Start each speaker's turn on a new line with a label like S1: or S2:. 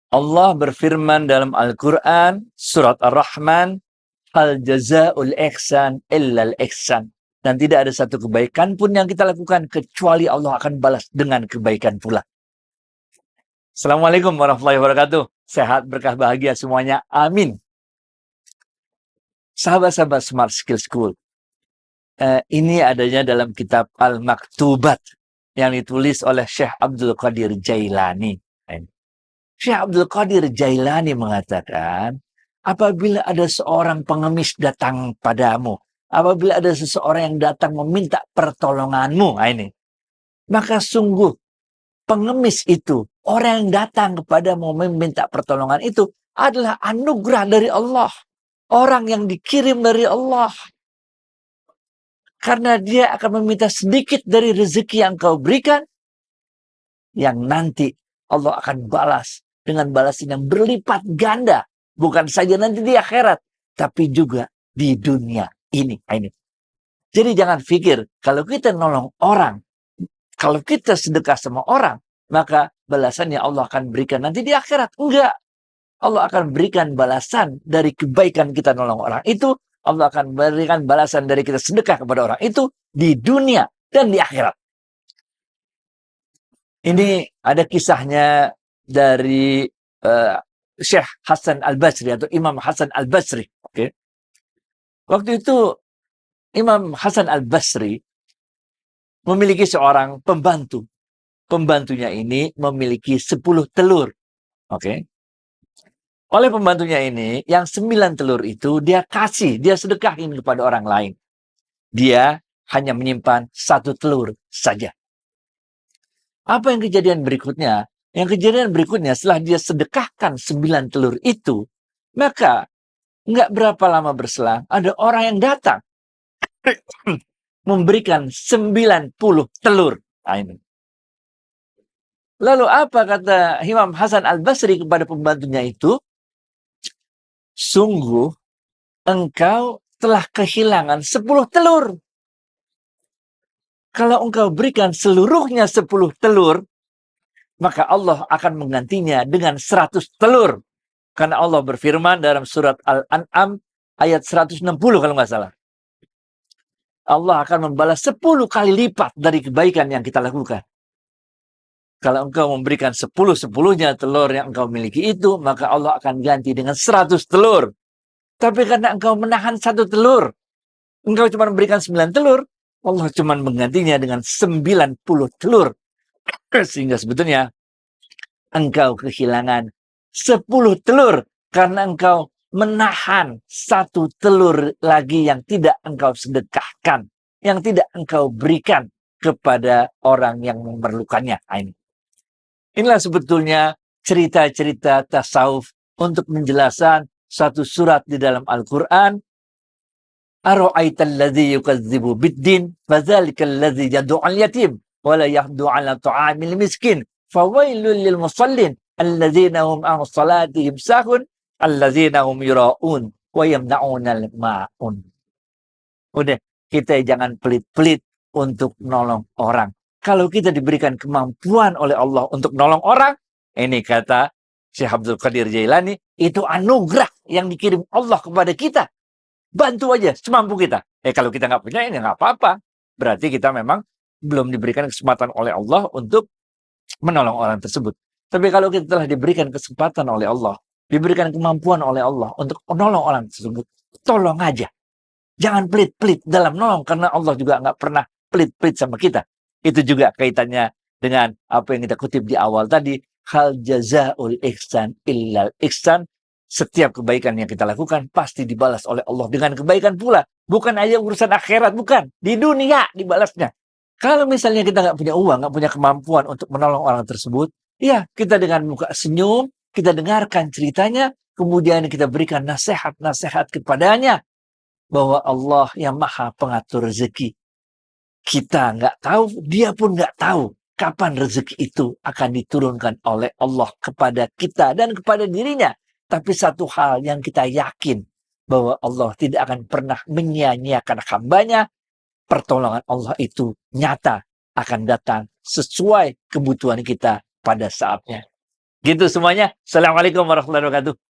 S1: Allah berfirman dalam Al-Quran, surat Ar-Rahman, hal jazaa'ul ihsan illal ihsan. Dan tidak ada satu kebaikan pun yang kita lakukan, kecuali Allah akan balas dengan kebaikan pula. Assalamualaikum warahmatullahi wabarakatuh. Sehat, berkah, bahagia semuanya. Amin. Sahabat-sahabat Smart Skill School. Ini adanya dalam kitab Al-Maktubat yang ditulis oleh Syekh Abdul Qadir Jailani. Syekh Abdul Qadir Jailani mengatakan, apabila ada seorang pengemis datang padamu, apabila ada seseorang yang datang meminta pertolonganmu, maka sungguh pengemis itu, orang yang datang kepadamu meminta pertolongan itu adalah anugerah dari Allah. Orang yang dikirim dari Allah. Karena dia akan meminta sedikit dari rezeki yang kau berikan, yang nanti Allah akan balas dengan balasan yang berlipat ganda. Bukan saja nanti di akhirat, tapi juga di dunia ini. Jadi jangan pikir, kalau kita nolong orang, kalau kita sedekah sama orang, maka balasannya Allah akan berikan nanti di akhirat. Enggak. Allah akan berikan balasan dari kebaikan kita nolong orang itu. Allah akan berikan balasan dari kita sedekah kepada orang itu di dunia dan di akhirat. Ini ada kisahnya dari Syekh Hasan Al-Basri atau Imam Hasan Al-Basri. Okay. Waktu itu Imam Hasan Al-Basri memiliki seorang pembantu. Pembantunya ini memiliki 10 telur. Oke. Oleh pembantunya ini, yang 9 telur itu dia kasih, dia sedekahin kepada orang lain. Dia hanya menyimpan 1 telur saja. Apa yang kejadian berikutnya? Yang kejadian berikutnya setelah dia sedekahkan 9 telur itu, maka nggak berapa lama berselang, ada orang yang datang memberikan 90 telur. Lalu apa kata Imam Hasan Al-Basri kepada pembantunya itu? Sungguh engkau telah kehilangan 10 telur. Kalau engkau berikan seluruhnya 10 telur, maka Allah akan menggantinya dengan 100 telur. Karena Allah berfirman dalam surat Al-An'am ayat 160 kalau nggak salah. Allah akan membalas 10 kali lipat dari kebaikan yang kita lakukan. Kalau engkau memberikan 10-10-nya telur yang engkau miliki itu, maka Allah akan ganti dengan 100 telur. Tapi karena engkau menahan 1 telur, engkau cuma memberikan 9 telur, Allah cuma menggantinya dengan 90 telur. Sehingga sebetulnya engkau kehilangan 10 telur karena engkau menahan 1 telur lagi yang tidak engkau sedekahkan, yang tidak engkau berikan kepada orang yang memerlukannya. Inilah sebetulnya cerita-cerita tasawuf untuk menjelaskan satu surat di dalam Al-Quran. Ara'aital ladzi yukadzibu biddin fadzalikal ladzi yad'u'al yatim wa la yahdu 'ala ta'amil miskin fawailul lil musallin alladzina hum 'an salatihim sahun alladzina hum yura'un wa yamna'unal ma'un. Udah, kita jangan pelit-pelit untuk nolong orang. Kalau kita diberikan kemampuan oleh Allah untuk nolong orang, ini kata Syekh Abdul Qadir Jailani, itu anugerah yang dikirim Allah kepada kita. Bantu aja semampu kita. Kalau kita nggak punya, ini nggak apa-apa. Berarti kita memang belum diberikan kesempatan oleh Allah untuk menolong orang tersebut. Tapi kalau kita telah diberikan kesempatan oleh Allah, diberikan kemampuan oleh Allah untuk menolong orang tersebut, tolong aja. Jangan pelit-pelit dalam nolong, karena Allah juga nggak pernah pelit-pelit sama kita. Itu juga kaitannya dengan apa yang kita kutip di awal tadi. Hal jazaa'ul ihsan illal ihsan. Setiap kebaikan yang kita lakukan pasti dibalas oleh Allah dengan kebaikan pula. Bukan aja urusan akhirat, bukan. Di dunia dibalasnya. Kalau misalnya kita nggak punya uang, nggak punya kemampuan untuk menolong orang tersebut, ya kita dengan muka senyum, kita dengarkan ceritanya, kemudian kita berikan nasihat-nasihat kepadanya. Bahwa Allah yang maha pengatur rezeki. Kita nggak tahu, dia pun nggak tahu kapan rezeki itu akan diturunkan oleh Allah kepada kita dan kepada dirinya. Tapi satu hal yang kita yakin, bahwa Allah tidak akan pernah menyia-nyiakan hambanya. Pertolongan Allah itu nyata akan datang sesuai kebutuhan kita pada saatnya. Gitu semuanya. Assalamualaikum warahmatullahi wabarakatuh.